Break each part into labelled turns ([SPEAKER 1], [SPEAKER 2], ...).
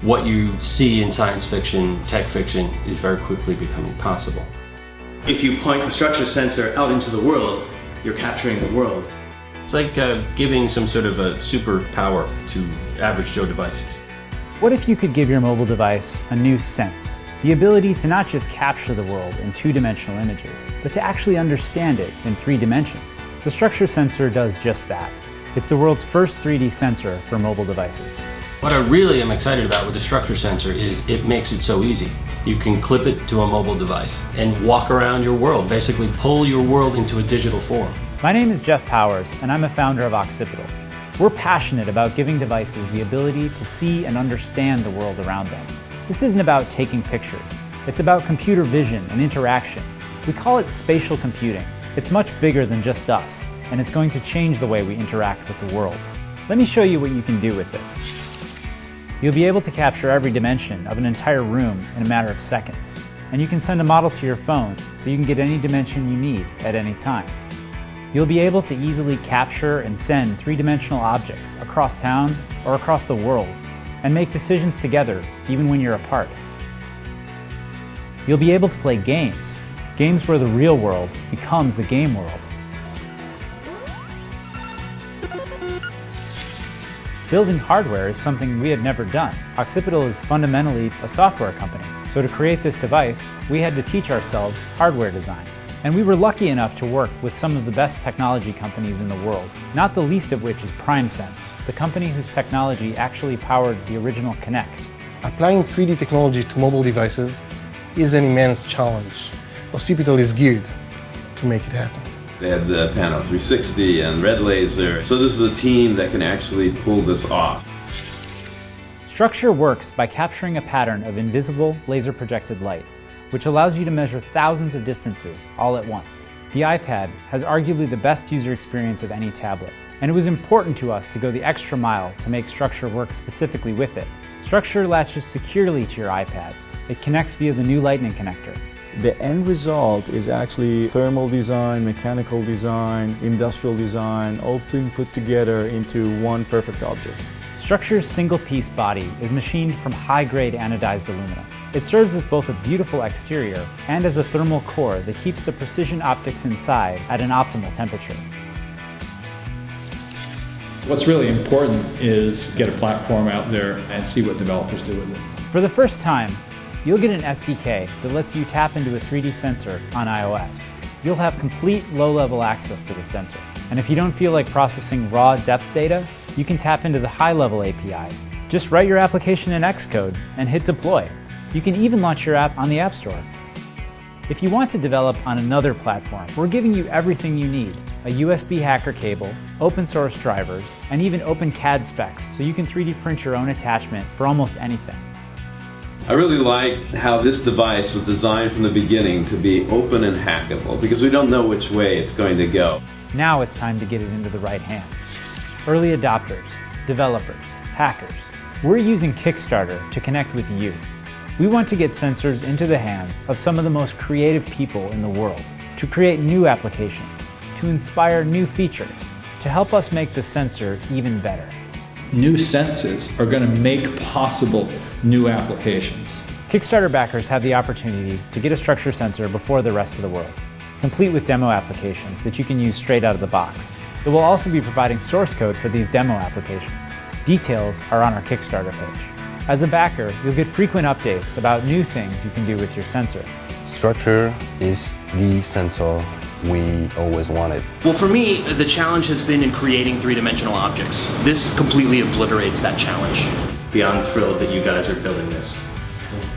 [SPEAKER 1] what you see in science fiction, tech fiction, is very quickly becoming possible.
[SPEAKER 2] If you point the structure sensor out into the world, you're capturing the world.
[SPEAKER 1] It's like giving some sort of a superpower to average Joe devices.
[SPEAKER 3] What if you could give your mobile device a new sense? The ability to not just capture the world in two-dimensional images, but to actually understand it in 3 dimensions. The structure sensor does just that. It's the world's first 3D sensor for mobile devices.
[SPEAKER 1] What I really am excited about with the structure sensor is it makes it so easy. You can clip it to a mobile device and walk around your world, basically pull your world into a digital form.
[SPEAKER 3] My name is Jeff Powers, and I'm a founder of Occipital. We're passionate about giving devices the ability to see and understand the world around them. This isn't about taking pictures. It's about computer vision and interaction. We call it spatial computing. It's much bigger than just us, and it's going to change the way we interact with the world. Let me show you what you can do with it. You'll be able to capture every dimension of an entire room in a matter of seconds. And you can send a model to your phone so you can get any dimension you need at any time. You'll be able to easily capture and send 3-dimensional objects across town or across the world and make decisions together even when you're apart. You'll be able to play games where the real world becomes the game world. Building hardware is something we had never done. Occipital is fundamentally a software company, so to create this device, we had to teach ourselves hardware design. And we were lucky enough to work with some of the best technology companies in the world, not the least of which is PrimeSense, the company whose technology actually powered the original Kinect.
[SPEAKER 4] Applying 3D technology to mobile devices is an immense challenge. Occipital is geared to make it happen.
[SPEAKER 5] They have the Pano 360 and Red Laser, so this is a team that can actually pull this off.
[SPEAKER 3] Structure works by capturing a pattern of invisible laser-projected light, which allows you to measure thousands of distances all at once. The iPad has arguably the best user experience of any tablet, and it was important to us to go the extra mile to make Structure work specifically with it. Structure latches securely to your iPad. It connects via the new Lightning connector.
[SPEAKER 6] The end result is actually thermal design, mechanical design, industrial design, all being put together into one perfect object.
[SPEAKER 3] Structure's single-piece body is machined from high-grade anodized aluminum. It serves as both a beautiful exterior and as a thermal core that keeps the precision optics inside at an optimal temperature.
[SPEAKER 7] What's really important is get a platform out there and see what developers do with it.
[SPEAKER 3] For the first time, you'll get an SDK that lets you tap into a 3D sensor on iOS. You'll have complete low-level access to the sensor. And if you don't feel like processing raw depth data, you can tap into the high-level APIs. Just write your application in Xcode and hit deploy. You can even launch your app on the App Store. If you want to develop on another platform, we're giving you everything you need: a USB hacker cable, open source drivers, and even open CAD specs so you can 3D print your own attachment for almost anything.
[SPEAKER 5] I really like how this device was designed from the beginning to be open and hackable, because we don't know which way it's going to go.
[SPEAKER 3] Now it's time to get it into the right hands. Early adopters, developers, hackers, we're using Kickstarter to connect with you. We want to get sensors into the hands of some of the most creative people in the world, to create new applications, to inspire new features, to help us make the sensor even better.
[SPEAKER 7] New senses are going to make possible new applications.
[SPEAKER 3] Kickstarter backers have the opportunity to get a structure sensor before the rest of the world, complete with demo applications that you can use straight out of the box. It will also be providing source code for these demo applications. Details are on our Kickstarter page. As a backer, you'll get frequent updates about new things you can do with your sensor.
[SPEAKER 8] Structure is the sensor we always wanted.
[SPEAKER 2] Well, for me, the challenge has been in creating 3-dimensional objects. This completely obliterates that challenge. Beyond thrilled that you guys are building this.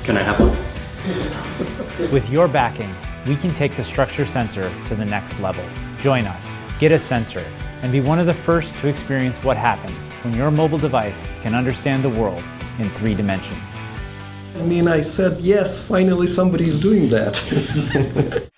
[SPEAKER 2] Can I have one?
[SPEAKER 3] With your backing, we can take the structure sensor to the next level. Join us, get a sensor, and be one of the first to experience what happens when your mobile device can understand the world in 3 dimensions.
[SPEAKER 9] I mean, I said, yes, finally somebody's doing that.